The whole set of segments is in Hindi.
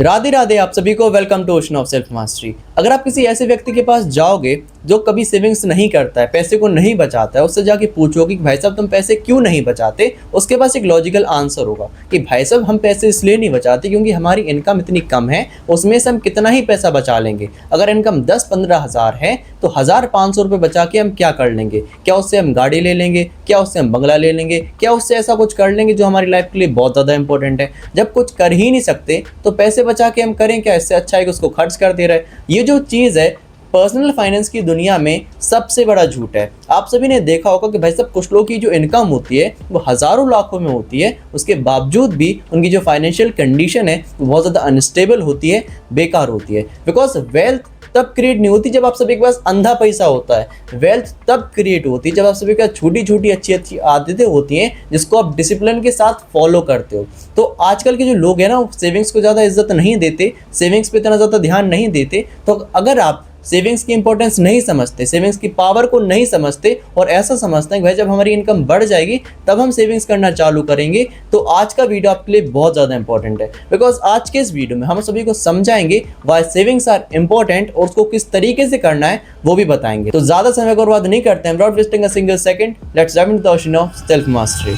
राधे राधे आप सभी को। Welcome to ocean of self mastery. अगर आप किसी ऐसे व्यक्ति के पास जाओगे जो कभी सेविंग्स नहीं करता है, पैसे को नहीं बचाता है, उससे जाके पूछोगे कि भाई साहब तुम पैसे क्यों नहीं बचाते, उसके पास एक लॉजिकल आंसर होगा कि भाई साहब हम पैसे इसलिए नहीं बचाते क्योंकि हमारी इनकम इतनी कम है, उसमें से हम कितना ही पैसा बचा लेंगे। अगर इनकम 10-15 हज़ार है तो 1500 रुपये बचा के हम क्या कर लेंगे? क्या उससे हम गाड़ी ले लेंगे? क्या उससे हम बंगला ले लेंगे? क्या उससे ऐसा कुछ कर लेंगे जो हमारी लाइफ के लिए बहुत ज़्यादा इंपॉर्टेंट है? जब कुछ कर ही नहीं सकते तो पैसे बचा के हम करें क्या? इससे अच्छा है कि उसको खर्च कर दे रहे हैं। ये जो चीज़ है पर्सनल फाइनेंस की दुनिया में सबसे बड़ा झूठ है। आप सभी ने देखा होगा कि भाई साहब कुछ लोगों की जो इनकम होती है वो हज़ारों लाखों में होती है, उसके बावजूद भी उनकी जो फाइनेंशियल कंडीशन है वो बहुत ज़्यादा अनस्टेबल होती है, बेकार होती है। बिकॉज वेल्थ तब क्रिएट नहीं होती जब आप सभी के पास अंधा पैसा होता है। वेल्थ तब क्रिएट होती है जब आप सभी के पास छोटी छोटी अच्छी अच्छी आदतें होती हैं जिसको आप डिसिप्लिन के साथ फॉलो करते हो। तो आजकल के जो लोग हैं ना वो सेविंग्स को ज़्यादा इज्जत नहीं देते, सेविंग्स पे इतना ज़्यादा ध्यान नहीं देते। तो अगर आप सेविंग्स की इंपॉर्टेंस नहीं समझते, सेविंग्स की पावर को नहीं समझते और ऐसा समझते हैं कि भाई जब हमारी इनकम बढ़ जाएगी तब हम सेविंग्स करना चालू करेंगे, तो आज का वीडियो आपके लिए बहुत ज़्यादा इंपॉर्टेंट है। बिकॉज आज के इस वीडियो में हम सभी को समझाएंगे वाई सेविंग्स आर इंपॉर्टेंट और उसको किस तरीके से करना है वो भी बताएंगे। तो ज़्यादा समय को बर्बाद नहीं करते हैं, without wasting a single second, let's dive into the ocean of self mastery.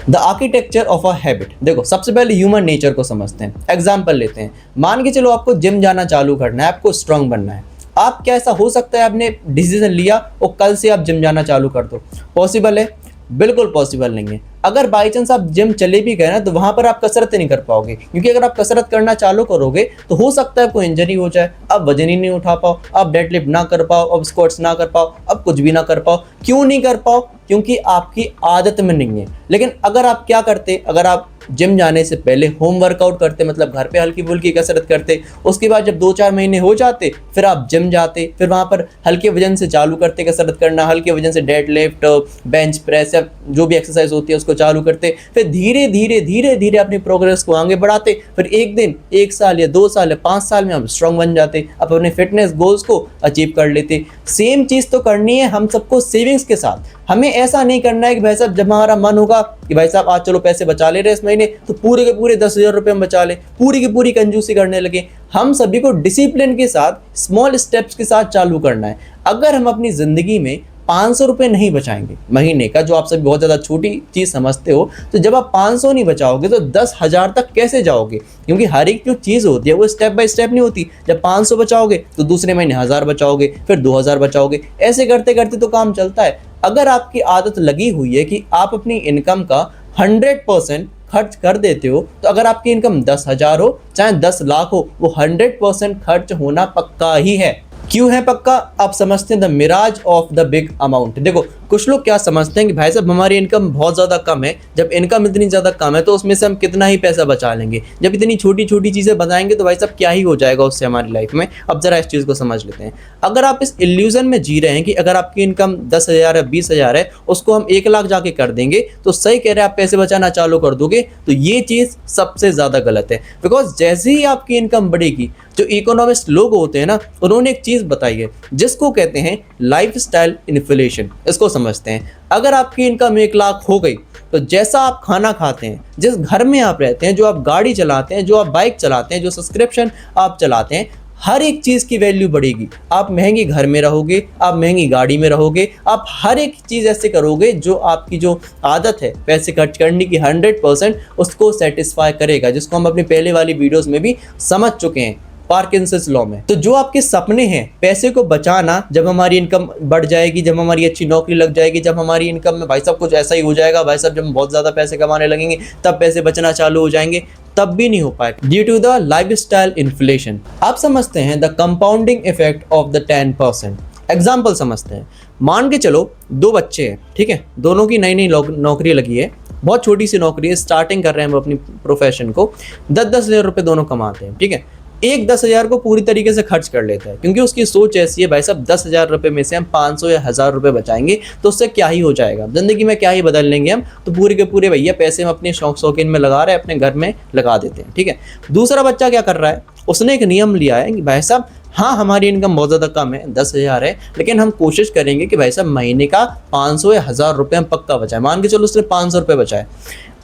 The architecture of a habit. देखो सबसे पहले ह्यूमन नेचर को समझते हैं। एग्जाम्पल लेते हैं, मान के चलो आपको जिम जाना चालू करना है, आपको स्ट्रांग बनना है। आप क्या ऐसा हो सकता है आपने डिसीजन लिया और कल से आप जिम जाना चालू कर दो? पॉसिबल है? बिल्कुल पॉसिबल नहीं है। अगर बाई चांस आप जिम चले भी गए ना तो वहाँ पर आप कसरत नहीं कर पाओगे, क्योंकि अगर आप कसरत करना चालू करोगे तो हो सकता है आपको इंजरी हो जाए, आप वजन ही नहीं उठा पाओ, आप डेडलिफ्ट ना कर पाओ, आप स्क्वाट्स ना कर पाओ, आप कुछ भी ना कर पाओ। क्यों नहीं कर पाओ? क्योंकि आपकी आदत में नहीं है। लेकिन अगर आप क्या करते, अगर आप जिम जाने से पहले होम वर्कआउट करते, मतलब घर पे हल्की फुल्की कसरत करते, उसके बाद जब 2-4 महीने हो जाते फिर आप जिम जाते, फिर वहाँ पर हल्के वजन से चालू करते कसरत करना, हल्के वजन से डेडलिफ्ट, बेंच प्रेस या जो भी एक्सरसाइज होती है उसको चालू करते, फिर धीरे धीरे धीरे धीरे अपनी प्रोग्रेस को आगे बढ़ाते, फिर एक दिन 1 साल या 2 साल या 5 साल में आप स्ट्रांग बन जाते, आप अपने फिटनेस गोल्स को अचीव कर लेते। सेम चीज़ तो करनी है हम सबको सेविंग्स के साथ। हमें ऐसा नहीं करना है कि भाई साहब जब हमारा मन होगा कि भाई साहब आज चलो पैसे बचा ले रहे इस महीने तो पूरे के पूरे 10,000 रुपये हम बचा ले, पूरी की पूरी कंजूसी करने लगे। हम सभी को डिसिप्लिन के साथ स्मॉल स्टेप्स के साथ चालू करना है। अगर हम अपनी ज़िंदगी में 500 रुपये नहीं बचाएंगे महीने का, जो आप सभी बहुत ज़्यादा छोटी चीज़ समझते हो, तो जब आप 500 नहीं बचाओगे तो 10,000 तक कैसे जाओगे? क्योंकि हर एक जो चीज़ होती है वो स्टेप बाय स्टेप नहीं होती। जब 500 बचाओगे तो दूसरे महीने 1000 बचाओगे, फिर 2000 बचाओगे, ऐसे करते करते तो काम चलता है। अगर आपकी आदत लगी हुई है कि आप अपनी इनकम का 100% खर्च कर देते हो, तो अगर आपकी इनकम 10,000 हो चाहे 10 लाख हो, वो 100% खर्च होना पक्का ही है। क्यों है पक्का? आप समझते हैं the mirage of the big amount. देखो कुछ लोग क्या समझते हैं कि भाई साहब हमारी इनकम बहुत ज़्यादा कम है, जब इनकम इतनी ज़्यादा कम है तो उसमें से हम कितना ही पैसा बचा लेंगे, जब इतनी छोटी छोटी चीज़ें बताएंगे तो भाई साहब क्या ही हो जाएगा उससे हमारी लाइफ में। अब ज़रा इस चीज़ को समझ लेते हैं। अगर आप इस इल्यूजन में जी रहे हैं कि अगर आपकी इनकम 10,000 है, 20,000 है, उसको हम 1 लाख जाके कर देंगे तो सही कह रहे हैं, आप पैसे बचाना चालू कर दोगे, तो ये चीज़ सबसे ज़्यादा गलत है। बिकॉज जैसे ही आपकी इनकम बढ़ेगी, जो इकोनॉमिस्ट लोग होते हैं ना, उन्होंने एक चीज़ बताई है जिसको कहते हैं लाइफस्टाइल इन्फ्लेशन। इसको समझते हैं। अगर आपकी इनकम 1 लाख हो गई तो जैसा आप खाना खाते हैं, जिस घर में आप रहते हैं, जो आप गाड़ी चलाते हैं, जो आप बाइक चलाते हैं, जो सब्सक्रिप्शन आप चलाते हैं, हर एक चीज़ की वैल्यू बढ़ेगी। आप महंगी घर में रहोगे, आप महंगी गाड़ी में रहोगे, आप हर एक चीज़ ऐसे करोगे जो आपकी जो आदत है पैसे खर्च करने की 100% उसको सेटिस्फाई करेगा, जिसको हम अपनी पहले वाली वीडियोस में भी समझ चुके हैं पार्किंसंस लॉ में। तो जो आपके सपने हैं पैसे को बचाना, जब हमारी इनकम बढ़ जाएगी, जब हमारी अच्छी नौकरी लग जाएगी, जब हमारी इनकम में भाई साहब कुछ ऐसा ही हो जाएगा, भाई साहब जब हम बहुत ज़्यादा पैसे कमाने लगेंगे तब पैसे बचना चालू हो जाएंगे, तब भी नहीं हो पाएगा due to the lifestyle inflation. आप समझते हैं the compounding effect of the 10%। Example समझते हैं। मान के चलो 2 बच्चे हैं, ठीक है, दोनों की नई नई नौकरी लगी है, बहुत छोटी सी नौकरी है, स्टार्टिंग कर रहे हैं वो अपनी प्रोफेशन को, 10-10 हज़ार रुपये दोनों कमाते हैं, ठीक है। एक 10,000 को पूरी तरीके से खर्च कर लेता है क्योंकि उसकी सोच ऐसी है, भाई साहब 10,000 रुपये में से हम 500 या 1000 रुपये बचाएंगे तो उससे क्या ही हो जाएगा, ज़िंदगी में क्या ही बदल लेंगे हम, तो पूरे के पूरे भैया पैसे हम अपने शौक शौकीन में लगा रहे हैं, अपने घर में लगा देते हैं, ठीक है। दूसरा बच्चा क्या कर रहा है, उसने एक नियम लिया है कि भाई साहब हाँ हमारी इनकम बहुत ज़्यादा कम है, 10,000 है, लेकिन हम कोशिश करेंगे कि भाई साहब महीने का 500 या 1000 रुपये हम पक्का बचाएं। मान के चलो उसने 500 रुपये बचाए।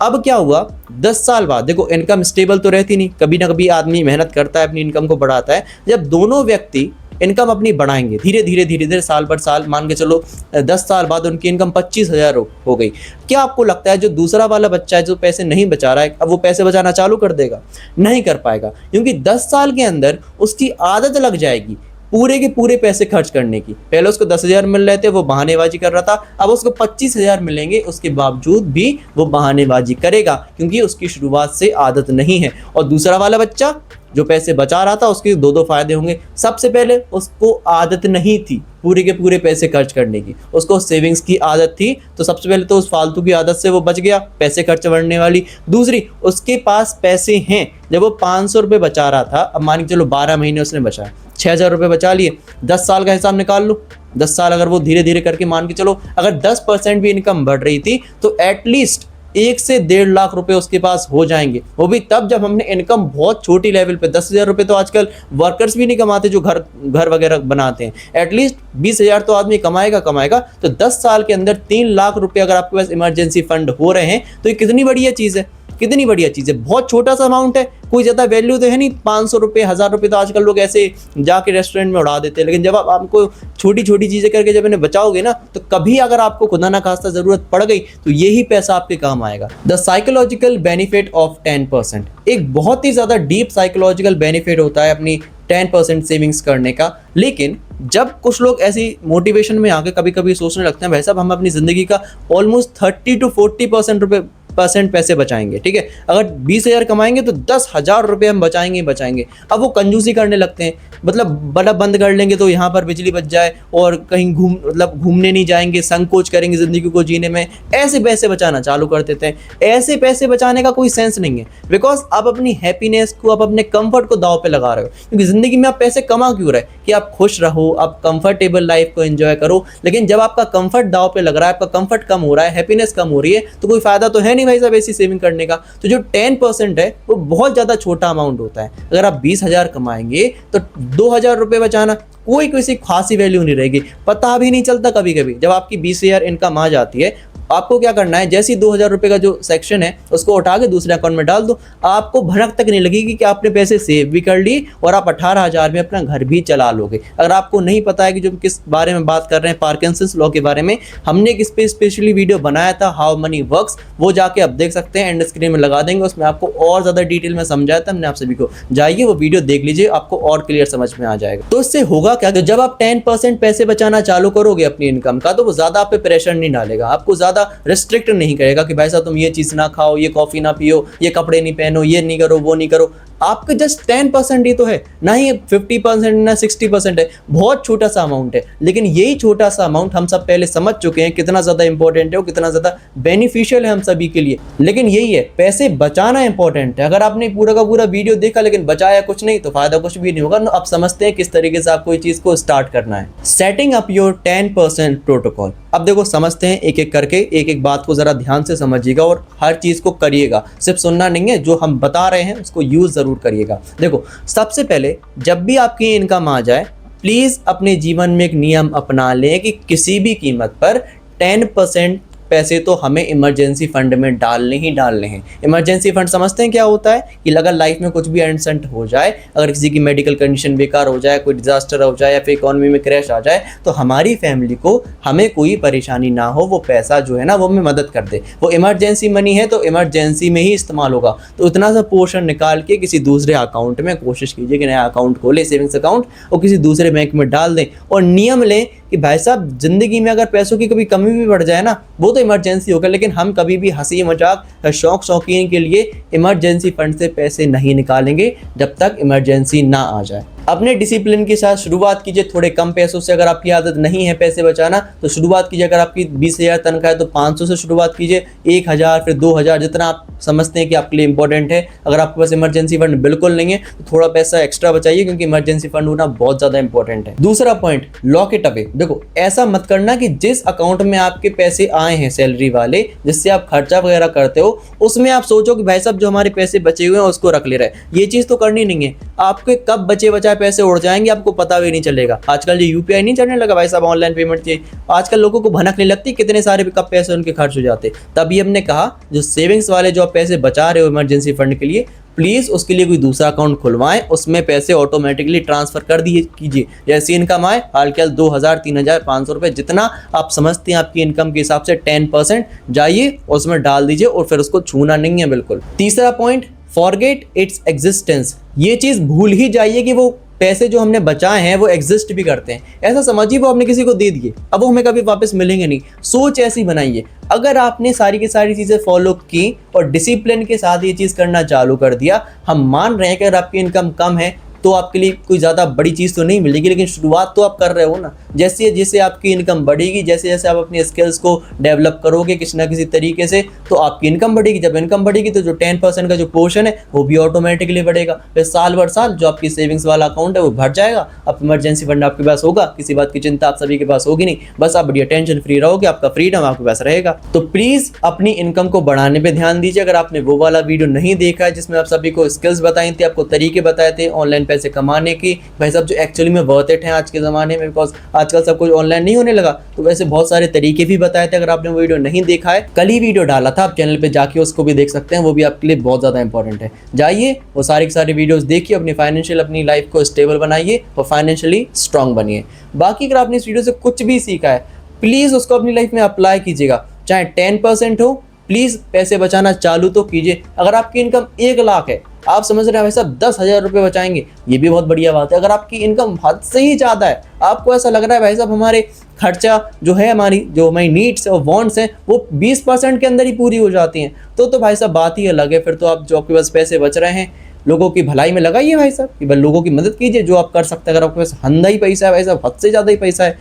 अब क्या हुआ, 10 साल बाद देखो इनकम स्टेबल तो रहती नहीं, कभी ना कभी आदमी मेहनत करता है, अपनी इनकम को बढ़ाता है। जब दोनों व्यक्ति इनकम अपनी बढ़ाएंगे धीरे धीरे साल पर साल, मान के चलो 10 साल बाद उनकी इनकम 25,000 हो गई। क्या आपको लगता है जो दूसरा वाला बच्चा है जो पैसे नहीं बचा रहा है, अब वो पैसे बचाना चालू कर देगा? नहीं कर पाएगा, क्योंकि 10 साल के अंदर उसकी आदत लग जाएगी पूरे के पूरे पैसे खर्च करने की। पहले उसको 10,000 मिल रहे थे, वो बहानेबाजी कर रहा था, अब उसको 25,000 मिलेंगे, उसके बावजूद भी वो बहानेबाजी करेगा, क्योंकि उसकी शुरुआत से आदत नहीं है। और दूसरा वाला बच्चा जो पैसे बचा रहा था, उसके दो फायदे होंगे। सबसे पहले उसको आदत नहीं थी पूरे के पूरे पैसे खर्च करने की, उसको सेविंग्स की आदत थी, तो सबसे पहले तो उस फालतू की आदत से वो बच गया, पैसे खर्च बढ़ने वाली। दूसरी, उसके पास पैसे हैं, जब वो 500 रुपये बचा रहा था, अब मान के चलो 12 महीने उसने बचाया, 6,000 रुपये बचा लिए, 10 साल का हिसाब निकाल लो। 10 साल अगर वो धीरे धीरे करके, मान के चलो अगर 10% भी इनकम बढ़ रही थी, तो एटलीस्ट 1 से 1.5 लाख रुपए उसके पास हो जाएंगे। वो भी तब जब हमने इनकम बहुत छोटी लेवल पे, 10,000 रुपये तो आजकल वर्कर्स भी नहीं कमाते जो घर वगैरह बनाते हैं, एटलीस्ट 20,000 तो आदमी कमाएगा। तो 10 साल के अंदर 3 लाख रुपए अगर आपके पास इमरजेंसी फंड हो रहे हैं, तो ये कितनी बढ़िया चीज़ है, कितनी बढ़िया चीज़ है। बहुत छोटा सा अमाउंट है, कोई ज़्यादा वैल्यू तो है नहीं। 500 रुपये, 1000 रुपये तो आजकल लोग ऐसे जाके रेस्टोरेंट में उड़ा देते हैं, लेकिन जब आपको छोटी छोटी चीज़ें करके जब इन्हें बचाओगे ना, तो कभी अगर आपको खुदा ना खास्ता ज़रूरत पड़ गई, तो यही पैसा आपके काम आएगा। द साइकोलॉजिकल बेनिफिट ऑफ 10%, एक बहुत ही ज़्यादा डीप साइकोलॉजिकल बेनिफिट होता है अपनी 10% सेविंग्स करने का। लेकिन जब कुछ लोग ऐसी मोटिवेशन में आके कभी कभी सोचने लगते हैं, भाई साहब हम अपनी ज़िंदगी का ऑलमोस्ट 30 to 40% पैसे बचाएंगे, ठीक है, अगर 20,000 कमाएंगे तो 10,000 रुपये हम बचाएंगे। अब वो कंजूसी करने लगते हैं, मतलब बल्ब बंद कर लेंगे तो यहाँ पर बिजली बच जाए, और कहीं घूमने नहीं जाएंगे, संकोच करेंगे ज़िंदगी को जीने में, ऐसे पैसे बचाना चालू कर देते हैं। ऐसे पैसे बचाने का कोई सेंस नहीं है, बिकॉज आप अपनी हैप्पीनेस को, आप अपने कंफर्ट को दाव पे लगा रहे हो। क्योंकि ज़िंदगी में आप पैसे कमा क्यों रहे, कि आप खुश रहो, आप कंफर्टेबल लाइफ को एंजॉय करो। लेकिन जब आपका कंफर्ट दाव पे लग रहा है, आपका कंफर्ट कम हो रहा है, हैप्पीनेस कम हो रही है, तो कोई फायदा तो है नहीं भाई साहब ऐसी सेविंग करने का। तो जो 10% है वो बहुत ज़्यादा छोटा अमाउंट होता है। अगर आप 20,000 कमाएंगे तो 2,000 रुपये बचाना कोई किसी खासी वैल्यू नहीं रहेगी, पता भी नहीं चलता। कभी कभी जब आपकी 20,000 इनकम आ जाती है, आपको क्या करना है, जैसे ही 2,000 रुपये का जो सेक्शन है उसको उठा के दूसरे अकाउंट में डाल दो। आपको भनक तक नहीं लगेगी कि आपने पैसे सेव भी कर लिए और आप 18,000 में अपना घर भी चला लोगे। अगर आपको नहीं पता है कि जो किस बारे में बात कर रहे हैं, पार्किंसंस लॉ के बारे में, हमने एक स्पेशली वीडियो बनाया था, हाउ मनी वर्क्स, वो जाके आप देख सकते हैं, एंड स्क्रीन में लगा देंगे, उसमें आपको और ज़्यादा डिटेल में समझाया था हमने आप सभी को। जाइए वो वीडियो देख लीजिए, आपको और क्लियर समझ में आ जाएगा। तो इससे होगा क्या, कि जब आप 10% पैसे बचाना चालू करोगे अपनी इनकम का, तो वो ज़्यादा आप पे प्रेशर नहीं डालेगा, आपको ज़्यादा रिस्ट्रिक्ट नहीं करेगा कि भाई साहब तुम ये चीज़ ना खाओ, ये कॉफ़ी ना पियो, ये कपड़े नहीं पहनो, ये नहीं करो, वो नहीं करो। आपके जस्ट 10% ही तो है, ना ही 50% ना 60% है, बहुत छोटा सा अमाउंट है। लेकिन यही छोटा सा अमाउंट हम सब पहले समझ चुके हैं कितना ज़्यादा इंपॉर्टेंट है और कितना ज़्यादा बेनिफिशियल है हम सभी के लिए। लेकिन यही है, पैसे बचाना इंपॉर्टेंट है। अगर आपने पूरा का पूरा वीडियो देखा लेकिन बचाया कुछ नहीं, तो फायदा कुछ भी नहीं होगा। अब समझते हैं किस तरीके से आपको ये चीज़ को स्टार्ट करना है। Setting up your 10% protocol. अब देखो समझते हैं एक एक करके, एक एक बात को ज़रा ध्यान से समझिएगा और हर चीज़ को करिएगा, सिर्फ सुनना नहीं है, जो हम बता रहे हैं उसको यूज़ ज़रूर करिएगा। देखो सबसे पहले, जब भी आपकी इनकम आ जाए, प्लीज़ अपने जीवन में एक नियम अपना लें कि किसी भी कीमत पर 10% पैसे तो हमें इमरजेंसी फंड में डालने ही डालने हैं। इमरजेंसी फंड समझते हैं क्या होता है, कि अगर लाइफ में कुछ भी एंसेंट हो जाए, अगर किसी की मेडिकल कंडीशन बेकार हो जाए, कोई डिजास्टर हो जाए, या फिर इकोनॉमी में क्रैश आ जाए, तो हमारी फैमिली को, हमें कोई परेशानी ना हो, वो पैसा जो है ना वो हमें मदद कर दे। वो इमरजेंसी मनी है तो इमरजेंसी में ही इस्तेमाल होगा। तो इतना सा पोर्शन निकाल के किसी दूसरे अकाउंट में, कोशिश कीजिए कि नया अकाउंट खोले, सेविंग्स अकाउंट, और किसी दूसरे बैंक में डाल दें। और नियम लें कि भाई साहब ज़िंदगी में अगर पैसों की कभी कमी भी बढ़ जाए ना, वो तो इमरजेंसी होगा, लेकिन हम कभी भी हंसी मजाक शौकीन के लिए इमरजेंसी फंड से पैसे नहीं निकालेंगे जब तक इमरजेंसी ना आ जाए। अपने डिसिप्लिन के साथ शुरुआत कीजिए, थोड़े कम पैसों से। अगर आपकी आदत नहीं है पैसे बचाना, तो शुरुआत कीजिए। अगर आपकी 20,000 तनख्वाह है तो 500 से शुरुआत कीजिए, 1,000, फिर 2,000, जितना आप समझते हैं कि आपके लिए इंपॉर्टेंट है। अगर आपके पास इमरजेंसी फंड बिल्कुल नहीं है तो थोड़ा पैसा एक्स्ट्रा बचाइए, क्योंकि इमरजेंसी फंड होना बहुत ज़्यादा इंपॉर्टेंट है। दूसरा पॉइंट, लॉक इट अवे। देखो ऐसा मत करना कि जिस अकाउंट में आपके पैसे आए हैं सैलरी वाले, जिससे आप खर्चा वगैरह करते हो, उसमें आप सोचो कि भाई साहब जो हमारे पैसे बचे हुए हैं उसको रख ले रहे हैं। ये चीज़ तो करनी नहीं है। आपके कब बचे बचाए पैसे उड़ जाएंगे, आपको पता भी नहीं चलेगा। आजकल जो यूपीआई नहीं चलने लगा भाई साहब, ऑनलाइन पेमेंट की, आजकल लोगों को भनक नहीं लगती कितने सारे कब पैसे उनके खर्च हो जाते। तभी हमने कहा जो सेविंग्स वाले जो आप पैसे बचा रहे हो इमरजेंसी फंड के लिए, प्लीज़ उसके लिए कोई दूसरा अकाउंट खुलवाएं, उसमें पैसे ऑटोमेटिकली ट्रांसफ़र कर दिए कीजिए। जैसी इनकम आए हाल के 2000, 3000, 500 रुपये, जितना आप समझते हैं आपकी इनकम के हिसाब से 10% जाइए उसमें डाल दीजिए और फिर उसको छूना नहीं है बिल्कुल। तीसरा पॉइंट, फॉरगेट इट्स एग्जिस्टेंस। ये चीज़ भूल ही जाइए कि वो पैसे जो हमने बचाए हैं वो एग्जिस्ट भी करते हैं। ऐसा समझिए वो आपने किसी को दे दिए, अब वो हमें कभी वापस मिलेंगे नहीं। सोच ऐसी बनाइए, अगर आपने सारी की सारी चीज़ें फॉलो की और डिसिप्लिन के साथ ये चीज़ करना चालू कर दिया, हम मान रहे हैं कि अगर आपकी इनकम कम है तो आपके लिए कोई ज़्यादा बड़ी चीज़ तो नहीं मिलेगी, लेकिन शुरुआत तो आप कर रहे हो ना। जैसे जैसे आपकी इनकम बढ़ेगी, जैसे जैसे आप अपनी स्किल्स को डेवलप करोगे किसी ना किसी तरीके से, तो आपकी इनकम बढ़ेगी। जब इनकम बढ़ेगी तो जो 10% का जो पोर्शन है वो भी ऑटोमेटिकली बढ़ेगा। फिर साल भर साल जो आपकी सेविंग्स वाला अकाउंट है वो भर जाएगा। अब इमरजेंसी फंड आपके पास होगा, किसी बात की चिंता आप सभी के पास होगी नहीं, बस आप बढ़िया टेंशन फ्री रहोगे, आपका फ्रीडम आपके पास रहेगा। तो प्लीज़ अपनी इनकम को बढ़ाने पर ध्यान दीजिए। अगर आपने वो वाला वीडियो नहीं देखा है जिसमें आप सभी को स्किल्स बताई थी, आपको तरीके बताए थे ऑनलाइन पैसे कमाने की, भाई साहब जो एक्चुअली में वर्थ इट है आज के ज़माने में, बिकॉज आजकल सब कुछ ऑनलाइन नहीं होने लगा, तो वैसे बहुत सारे तरीके भी बताए थे। अगर आपने वो वीडियो नहीं देखा है, कल ही वीडियो डाला था, आप चैनल पे जाके उसको भी देख सकते हैं, वो भी आपके लिए बहुत ज़्यादा इंपॉर्टेंट है। जाइए वो सारी की सारी वीडियोस देखिए, अपनी लाइफ को स्टेबल बनाइए और फाइनेंशियली स्ट्रांग बनिए। बाकी अगर आपने इस वीडियो से कुछ भी सीखा है, प्लीज़ उसको अपनी लाइफ में अप्लाई कीजिएगा। चाहे 10% हो, प्लीज़ पैसे बचाना चालू तो कीजिए। अगर आपकी इनकम 1 लाख है, आप समझ रहे हैं भाई साहब 10,000 रुपये बचाएंगे, ये भी बहुत बढ़िया बात है। अगर आपकी इनकम हद से ही ज़्यादा है, आपको ऐसा लग रहा है भाई साहब हमारे खर्चा जो है, हमारी नीड्स और वांट्स हैं वो 20% के अंदर ही पूरी हो जाती हैं, तो भाई साहब बात ही अलग है। फिर तो आप जो आपके पास पैसे बच रहे हैं, लोगों की भलाई में लगाइए भाई साहब, कि लोगों की मदद कीजिए जो आप कर सकते हैं। अगर आपके पास हंदा ही पैसा है भाई साहब, हद से ज़्यादा ही पैसा है,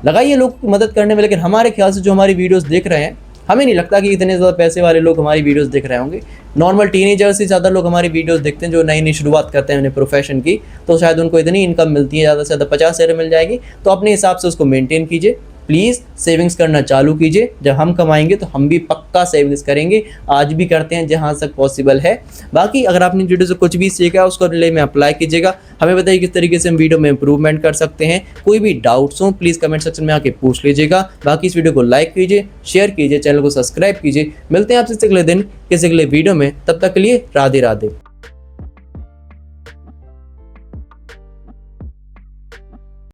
लगाइए लोगों की मदद करने में। लेकिन हमारे ख्याल से जो हमारी वीडियोज़ देख रहे हैं, हमें नहीं लगता कि इतने ज़्यादा पैसे वाले लोग हमारी वीडियोस देख रहे होंगे। नॉर्मल टीनेजर्स से ज़्यादा लोग हमारी वीडियोस देखते हैं जो नई नई शुरुआत करते हैं अपने प्रोफेशन की, तो शायद उनको इतनी इनकम मिलती है, ज़्यादा से ज़्यादा 50,000 मिल जाएगी। तो अपने हिसाब से उसको मेंटेन कीजिए, प्लीज़ सेविंग्स करना चालू कीजिए। जब हम कमाएंगे तो हम भी पक्का सेविंग्स करेंगे, आज भी करते हैं जहाँ तक पॉसिबल है। बाकी अगर आपने वीडियो से कुछ भी सीखा उसको रिले में अप्लाई कीजिएगा। हमें बताइए किस तरीके से हम वीडियो में इंप्रूवमेंट कर सकते हैं। कोई भी डाउट्स हो प्लीज़ कमेंट सेक्शन में आके पूछ लीजिएगा। बाकी इस वीडियो को लाइक कीजिए, शेयर कीजिए, चैनल को सब्सक्राइब कीजिए। मिलते हैं आपसे अगले दिन किसी अगले वीडियो में, तब तक के लिए राधे राधे।